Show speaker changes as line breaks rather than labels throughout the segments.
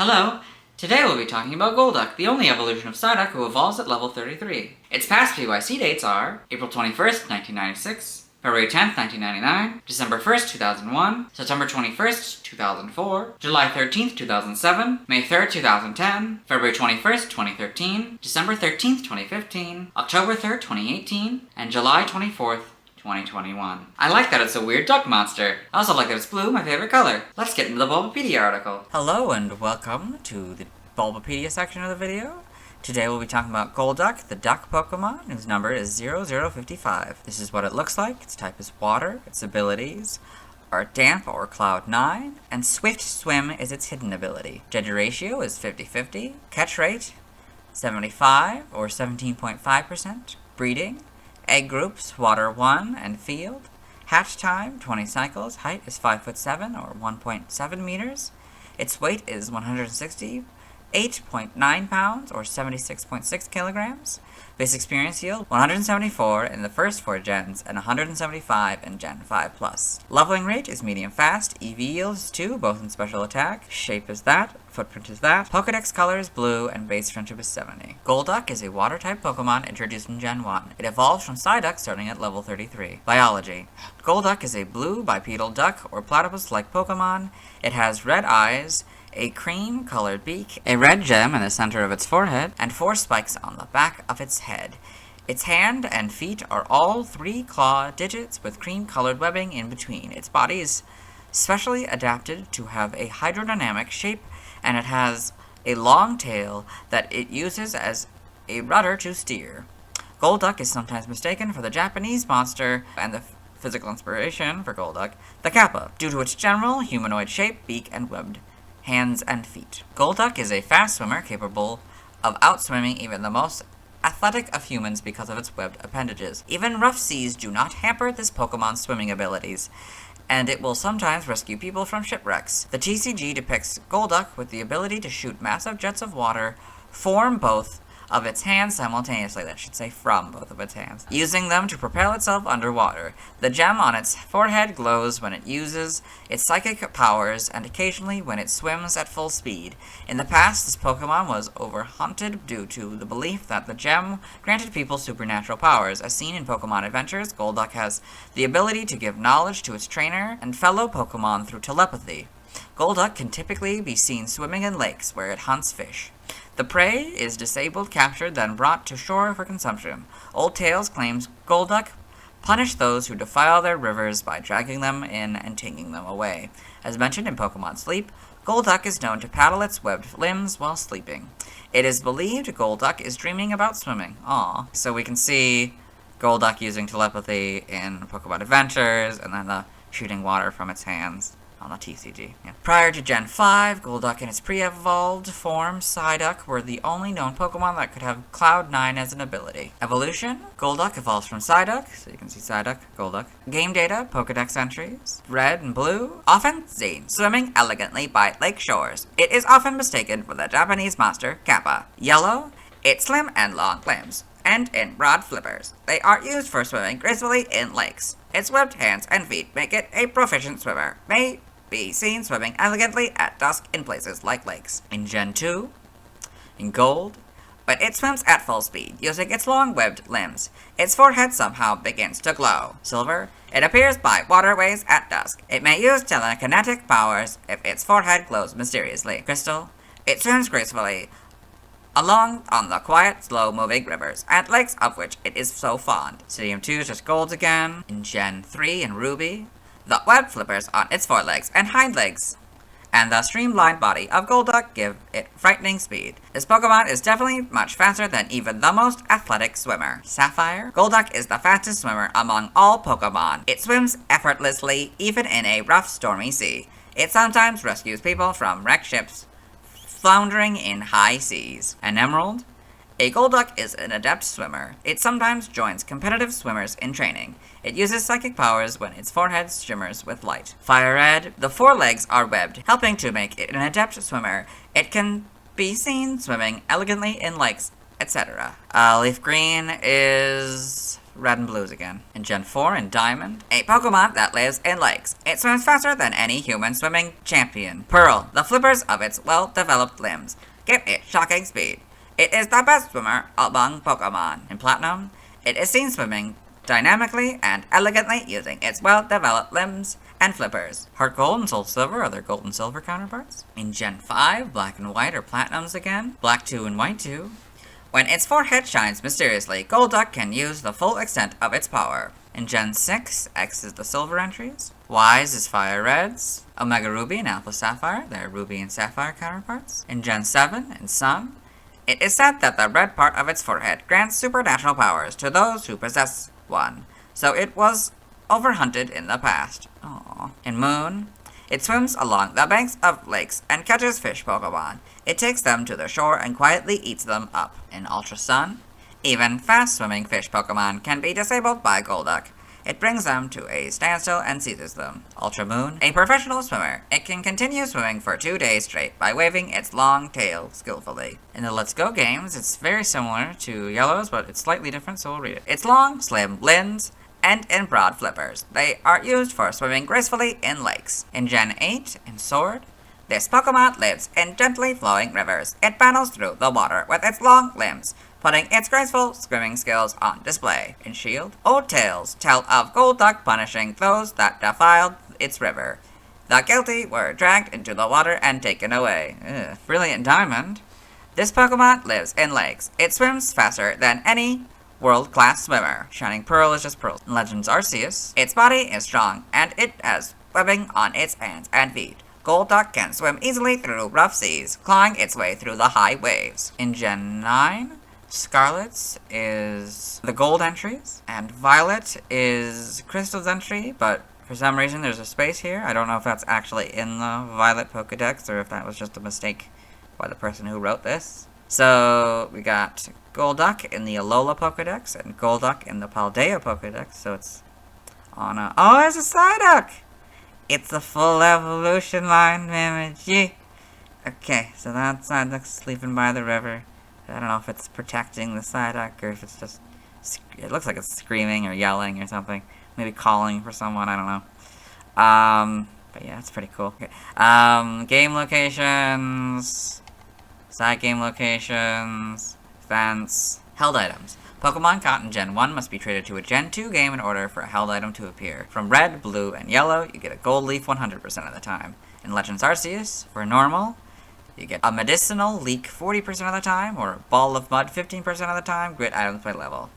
Hello! Today we'll be talking about Golduck, the only evolution of Psyduck who evolves at level 33. Its past PYC dates are April 21st, 1996, February 10th, 1999, December 1st, 2001, September 21st, 2004, July 13th, 2007, May 3rd, 2010, February 21st, 2013, December 13th, 2015, October 3rd, 2018, and July 24th, 2021. I like that it's a weird duck monster. I also like that it's blue, my favorite color. Let's get into the Bulbapedia article. Hello and welcome to the Bulbapedia section of the video. Today we'll be talking about Golduck, the duck Pokemon, whose number is 0055. This is what it looks like. Its type is water. Its abilities are Damp or Cloud 9, and Swift Swim is its hidden ability. Gender ratio is 50-50. Catch rate, 75 or 17.5%. Breeding, egg groups, water 1 and field. Hatch time, 20 cycles. Height is 5'7" or 1.7 meters. Its weight is 168.9 pounds or 76.6 kilograms. Base experience yield, 174 in the first 4 gens and 175 in Gen 5+. Leveling rate is medium fast. EV yield is 2, both in special attack. Shape is that. Footprint is that. Pokedex color is blue, and base friendship is 70. Golduck is a water-type Pokemon introduced in Gen 1. It evolves from Psyduck starting at level 33. Biology. Golduck is a blue bipedal duck or platypus-like Pokemon. It has red eyes, a cream-colored beak, a red gem in the center of its forehead, and 4 spikes on the back of its head. Its hand and feet are all 3 claw digits with cream-colored webbing in between. Its body is specially adapted to have a hydrodynamic shape, and it has a long tail that it uses as a rudder to steer. Golduck is sometimes mistaken for the Japanese monster and the physical inspiration for Golduck, the Kappa, due to its general humanoid shape, beak, and webbed hands and feet. Golduck is a fast swimmer capable of outswimming even the most athletic of humans because of its webbed appendages. Even rough seas do not hamper this Pokemon's swimming abilities, and it will sometimes rescue people from shipwrecks. The TCG depicts Golduck with the ability to shoot massive jets of water from both of its hands simultaneously, that should say from both of its hands, using them to propel itself underwater. The gem on its forehead glows when it uses its psychic powers and occasionally when it swims at full speed. In the past, this Pokemon was overhunted due to the belief that the gem granted people supernatural powers. As seen in Pokemon Adventures, Golduck has the ability to give knowledge to its trainer and fellow Pokemon through telepathy. Golduck can typically be seen swimming in lakes where it hunts fish. The prey is disabled, captured, then brought to shore for consumption. Old Tales claims Golduck punished those who defile their rivers by dragging them in and taking them away. As mentioned in Pokemon Sleep, Golduck is known to paddle its webbed limbs while sleeping. It is believed Golduck is dreaming about swimming. Aww. So we can see Golduck using telepathy in Pokemon Adventures, and then the shooting water from its hands on the TCG. Yeah. Prior to Gen 5, Golduck and its pre-evolved form, Psyduck, were the only known Pokemon that could have Cloud 9 as an ability. Evolution, Golduck evolves from Psyduck, so you can see Psyduck, Golduck. Game data, Pokedex entries, red and blue, often seen swimming elegantly by lake shores. It is often mistaken for the Japanese monster Kappa. Yellow, its slim and long limbs, and in broad flippers. They are used for swimming gracefully in lakes. Its webbed hands and feet make it a proficient swimmer. May be seen swimming elegantly at dusk in places like lakes. In Gen 2, in Gold, but it swims at full speed, using its long webbed limbs. Its forehead somehow begins to glow. Silver, it appears by waterways at dusk. It may use telekinetic powers if its forehead glows mysteriously. Crystal, it swims gracefully along on the quiet, slow-moving rivers and lakes of which it is so fond. Stadium 2 is just gold again. In Gen 3 in Ruby, the web flippers on its forelegs and hind legs and the streamlined body of Golduck give it frightening speed. This Pokemon is definitely much faster than even the most athletic swimmer. Sapphire, Golduck is the fastest swimmer among all Pokemon. It swims effortlessly even in a rough, stormy sea. It sometimes rescues people from wrecked ships floundering in high seas. An Emerald, a Golduck is an adept swimmer. It sometimes joins competitive swimmers in training. It uses psychic powers when its forehead shimmers with light. Fire Red, the forelegs are webbed, helping to make it an adept swimmer. It can be seen swimming elegantly in lakes, etc. Leaf Green is red and blues again. In Gen 4 in Diamond, a Pokemon that lives in lakes. It swims faster than any human swimming champion. Pearl, the flippers of its well-developed limbs give it shocking speed. It is the best swimmer among Pokemon. In Platinum, it is seen swimming dynamically and elegantly using its well-developed limbs and flippers. Heart Gold and Soul Silver are their Gold and Silver counterparts. In Gen 5, Black and White are Platinums again. Black 2 and White 2. When its forehead shines mysteriously, Golduck can use the full extent of its power. In Gen 6, X is the Silver entries. Y's is Fire Reds. Omega Ruby and Alpha Sapphire, their Ruby and Sapphire counterparts. In Gen 7, in Sun, it is said that the red part of its forehead grants supernatural powers to those who possess one, so it was overhunted in the past. Aww. In Moon, it swims along the banks of lakes and catches fish Pokemon. It takes them to the shore and quietly eats them up. In Ultra Sun, even fast-swimming fish Pokemon can be disabled by Golduck. It brings them to a standstill and seizes them. Ultra Moon, a professional swimmer. It can continue swimming for 2 days straight by waving its long tail skillfully. In the Let's Go games, it's very similar to Yellow's, but it's slightly different, so we'll read it. It's long, slim limbs, and in broad flippers. They are used for swimming gracefully in lakes. In Gen 8, in Sword, this Pokemon lives in gently flowing rivers. It paddles through the water with its long limbs, putting its graceful swimming skills on display. In Shield, old tales tell of Golduck punishing those that defiled its river. The guilty were dragged into the water and taken away. Ugh. Brilliant Diamond, this Pokemon lives in lakes. It swims faster than any world-class swimmer. Shining Pearl is just Pearl. In Legends Arceus, its body is strong, and it has webbing on its hands and feet. Golduck can swim easily through rough seas, clawing its way through the high waves. In Gen 9, Scarlet's is the gold entries, and Violet is Crystal's entry, but for some reason there's a space here. I don't know if that's actually in the Violet Pokedex, or if that was just a mistake by the person who wrote this. So, we got Golduck in the Alola Pokedex, and Golduck in the Paldea Pokedex, so it's on a... Oh, it's a Psyduck! It's a full evolution line, Mimikyu. Okay, so that Psyduck's sleeping by the river. I don't know if it's protecting the Psyduck, or if it's just... It looks like it's screaming or yelling or something. Maybe calling for someone, I don't know. But yeah, it's pretty cool. Okay. Game locations... Side game locations... Events... Held items. Pokemon caught in Gen 1 must be traded to a Gen 2 game in order for a held item to appear. From Red, Blue, and Yellow, you get a Gold Leaf 100% of the time. In Legends Arceus, for normal, you get a Medicinal Leak 40% of the time, or a Ball of Mud 15% of the time, grid items by level.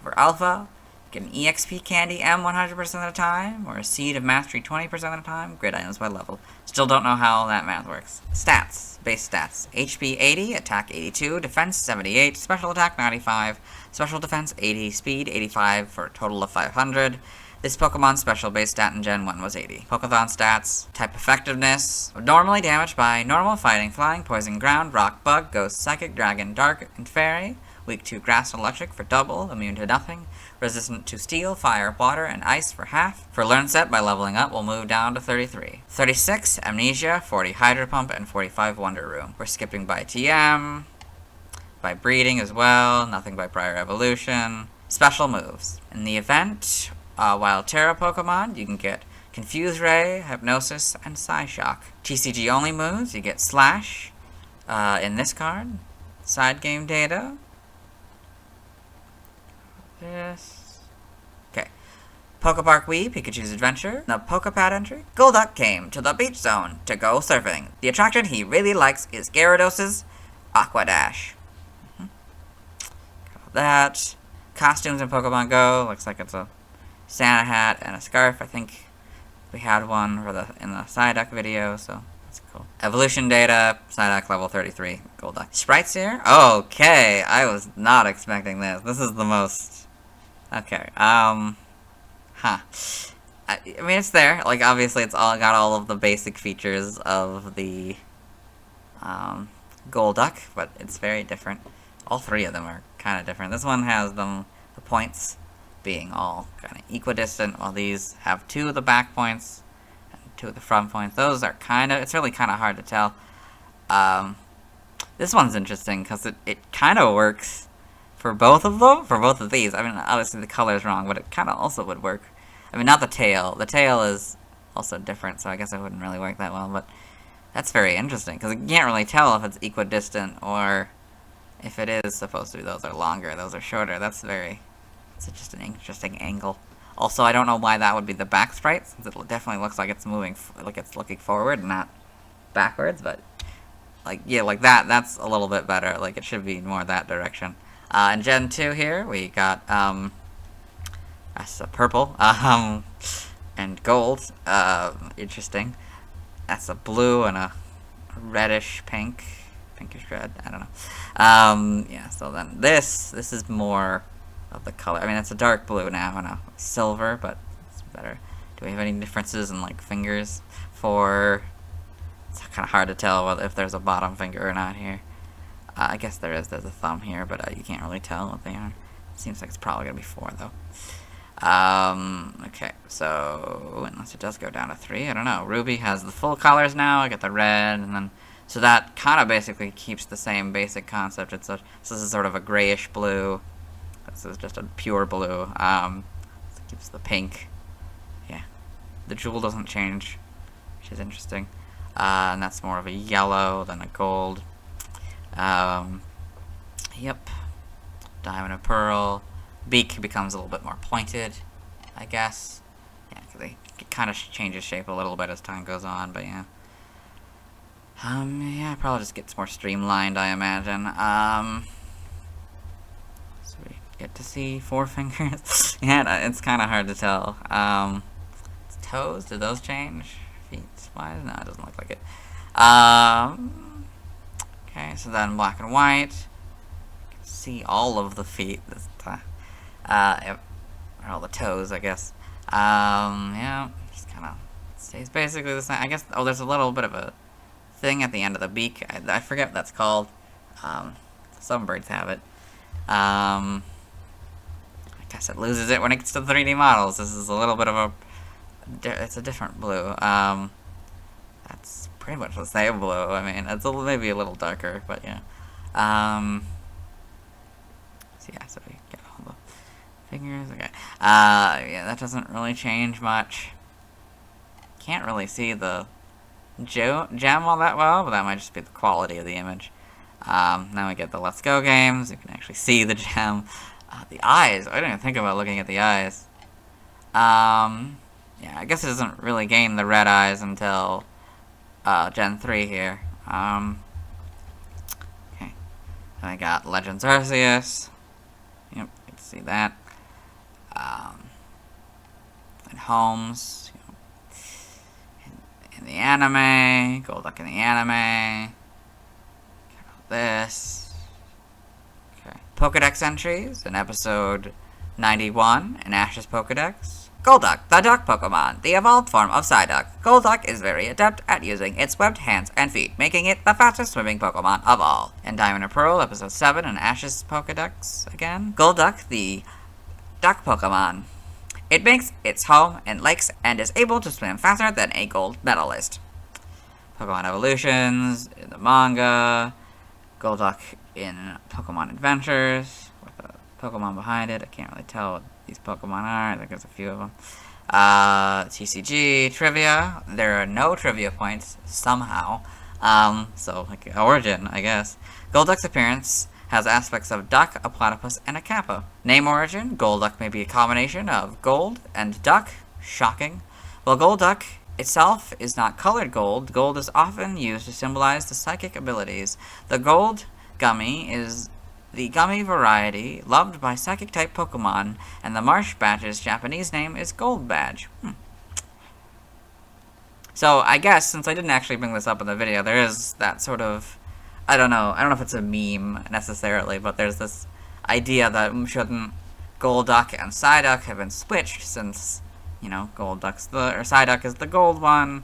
For Alpha, you get an EXP Candy M 100% of the time, or a Seed of Mastery 20% of the time, grid items by level. Still don't know how that math works. Stats. Base stats. HP 80, Attack 82, Defense 78, Special Attack 95, Special Defense 80, Speed 85, for a total of 500. This Pokemon's special base stat in Gen 1 was 80. Pokéthon stats. Type effectiveness. Normally damaged by normal, fighting, flying, poison, ground, rock, bug, ghost, psychic, dragon, dark, and fairy. Weak to grass and electric for double, immune to nothing. Resistant to steel, fire, water, and ice for half. For learn set, by leveling up, we'll move down to 33. 36, Amnesia, 40, Hydro Pump, and 45, Wonder Room. We're skipping by TM, by breeding as well, nothing by prior evolution. Special moves. In the event, Wild Terra Pokemon, you can get Confuse Ray, Hypnosis, and Psyshock. TCG only moves, you get Slash in this card. Side game data. Yes. Okay. Pokepark Wii, Pikachu's Adventure. The Pokepad entry. Golduck came to the beach zone to go surfing. The attraction he really likes is Gyarados' Aqua Dash. That. Costumes in Pokemon Go. Looks like it's a Santa hat and a scarf. I think we had one for in the Psyduck video, so that's cool. Evolution data, Psyduck level 33, Golduck. Sprites here? Okay, I was not expecting this. This is the most... Okay, I mean, it's there. Like, obviously, it's all got all of the basic features of the Golduck, but it's very different. All three of them are kind of different. This one has the points being all kind of equidistant, while these have 2 of the back points and 2 of the front points. Those are it's really kind of hard to tell. This one's interesting because it kind of works for both of them, for both of these. I mean, obviously the color is wrong, but it kind of also would work. I mean, not the tail. The tail is also different, so I guess it wouldn't really work that well, but that's very interesting, because you can't really tell if it's equidistant or if it is supposed to be. Those are longer, those are shorter. It's just an interesting angle. Also, I don't know why that would be the back sprite, since it definitely looks like it's moving, like it's looking forward, not backwards, but, like, yeah, like that's a little bit better. Like, it should be more that direction. In Gen 2 here, we got, that's a purple, and gold, interesting. That's a blue and a reddish pink, pinkish red, I don't know. Yeah, so then this is more of the color. I mean, it's a dark blue now and a silver, but it's better. Do we have any differences in, like, fingers for... It's kind of hard to tell if there's a bottom finger or not here. I guess there is. There's a thumb here, but you can't really tell what they are. It seems like it's probably going to be 4, though. Okay, so... Unless it does go down to 3, I don't know. Ruby has the full colors now. I get the red, and then... So that kind of basically keeps the same basic concept. So this is sort of a grayish blue. This is just a pure blue. This keeps the pink. Yeah. The jewel doesn't change, which is interesting. And that's more of a yellow than a gold. Yep. Diamond and pearl. Beak becomes a little bit more pointed, I guess. Yeah, it kind of changes shape a little bit as time goes on, but yeah. Yeah, it probably just gets more streamlined, I imagine. So we get to see 4 fingers. Yeah, it's kind of hard to tell. Toes, did those change? Feet-wise? No, it doesn't look like it. Okay, so then black and white. You can see all of the feet this time. Yep. Or all the toes, I guess. Yeah, just kind of stays basically the same. I guess, there's a little bit of a thing at the end of the beak. I forget what that's called. Some birds have it. I guess it loses it when it gets to 3D models. This is a little bit of a... It's a different blue. That's pretty much the same blue. I mean, it's maybe a little darker, but yeah. So yeah, so we get all the fingers. Okay. Yeah, that doesn't really change much. Can't really see the gem all that well, but that might just be the quality of the image. Now we get the Let's Go games. You can actually see the gem. The eyes. I didn't even think about looking at the eyes. Yeah, I guess it doesn't really gain the red eyes until Gen 3 here. Okay. Then I got Legends Arceus. Yep, you can see that. And Holmes. In the anime. Golduck in the anime. This. Okay. Pokedex entries in episode 91 in Ash's Pokedex. Golduck, the duck Pokemon, the evolved form of Psyduck. Golduck is very adept at using its webbed hands and feet, making it the fastest swimming Pokemon of all. In Diamond and Pearl, episode 7 in Ash's Pokedex again. Golduck, the duck Pokemon. It makes its home in lakes and is able to swim faster than a gold medalist. Pokemon Evolutions in the manga. Golduck in Pokemon Adventures with a Pokemon behind it. I can't really tell what these Pokemon are. I think there's a few of them. TCG, trivia. There are no trivia points, somehow. So, like, origin, I guess. Golduck's appearance has aspects of duck, a platypus, and a kappa. Name origin. Golduck may be a combination of gold and duck. Shocking. While Golduck itself is not colored gold, gold is often used to symbolize the psychic abilities. The gold gummy is the gummy variety loved by psychic-type Pokemon, and the Marsh Badge's Japanese name is Gold Badge. So, I guess, since I didn't actually bring this up in the video, there is that sort of... I don't know if it's a meme, necessarily, but there's this idea that shouldn't Golduck and Psyduck have been switched, since, you know, Psyduck is the gold one,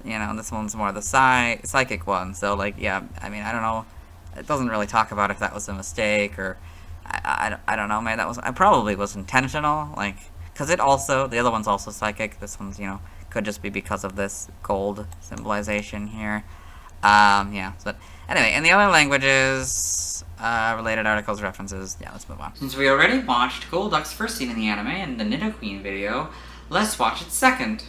you know, this one's more the psychic one, so, like, yeah, I mean, I don't know. It doesn't really talk about if that was a mistake, or I don't know, maybe that was, it probably was intentional, like, because the other one's also psychic, this one's, you know, could just be because of this gold symbolization here. Yeah, but anyway, in the other languages, related articles, references. Yeah, let's move on. Since we already watched Golduck's first scene in the anime in the Nidoqueen video, let's watch it second.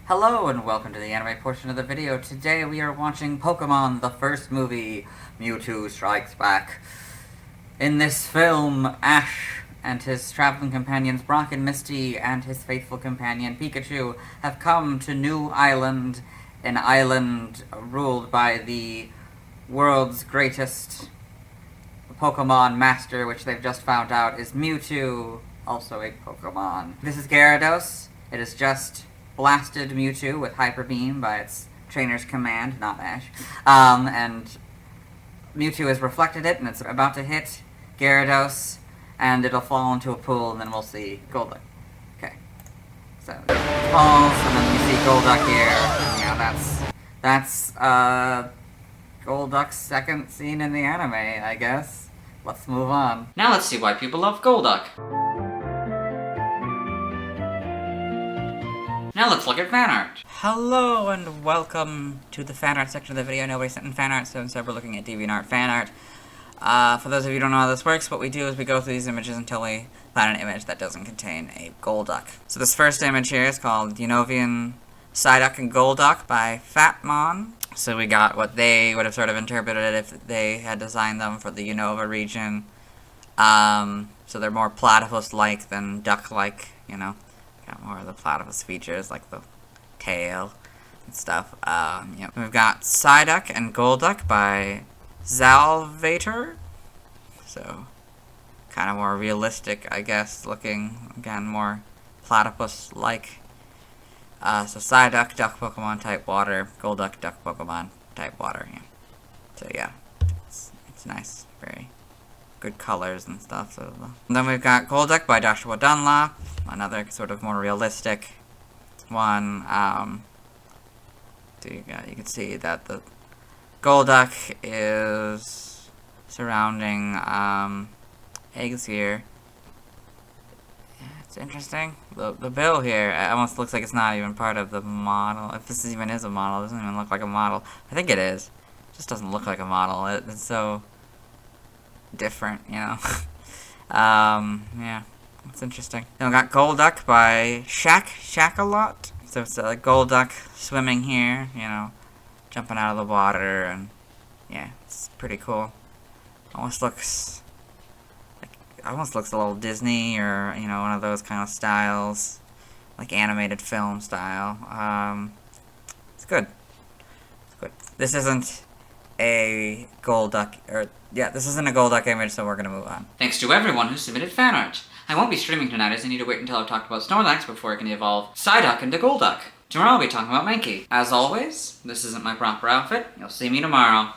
Hello and welcome to the anime portion of the video. Today we are watching Pokémon, the first movie, Mewtwo Strikes Back. In this film, Ash and his traveling companions Brock and Misty and his faithful companion Pikachu have come to New Island, an island ruled by the world's greatest Pokémon master, which they've just found out is Mewtwo, also a Pokémon. This is Gyarados. It is just blasted Mewtwo with Hyper Beam by its trainer's command, not Ash. And Mewtwo has reflected it, and it's about to hit Gyarados, and it'll fall into a pool, and then we'll see Golduck. Okay. So, it falls, and then we see Golduck here. Yeah, that's Golduck's second scene in the anime, I guess. Let's move on. Now let's see why people love Golduck. Now let's look at fan art. Hello and welcome to the fan art section of the video. Nobody sent in fan art, so instead we're looking at DeviantArt fan art. For those of you who don't know how this works, what we do is we go through these images until we find an image that doesn't contain a Golduck. So this first image here is called Unovian Psyduck and Golduck by Fatmon. So we got what they would have sort of interpreted if they had designed them for the Unova region. So they're more platypus-like than duck-like, you know. Got more of the platypus features, like the tail and stuff. Yep. We've got Psyduck and Golduck by Zalvator. So, kind of more realistic, I guess, looking. Again, more platypus-like. So Psyduck, duck Pokemon type water. Golduck, duck Pokemon type water. Yeah. So yeah, it's nice. Very good colors and stuff. So and then we've got Golduck by Joshua Dunlop. Another sort of more realistic one. So you can see that the Golduck is surrounding eggs here. It's interesting. The bill here, it almost looks like it's not even part of the model. If this even is a model, it doesn't even look like a model. I think it is. It just doesn't look like a model. It's so different, you know. Yeah, it's interesting. Then we got Golduck by Shakalot. So it's a Golduck swimming here, you know, jumping out of the water, and yeah, it's pretty cool. Almost looks a little Disney, or, you know, one of those kind of styles, like animated film style. It's good. It's good. This isn't a Golduck, this isn't a Golduck image, so we're gonna move on. Thanks to everyone who submitted fan art. I won't be streaming tonight, as I need to wait until I've talked about Snorlax before I can evolve Psyduck into Golduck. Tomorrow I'll be talking about Mankey. As always, this isn't my proper outfit. You'll see me tomorrow.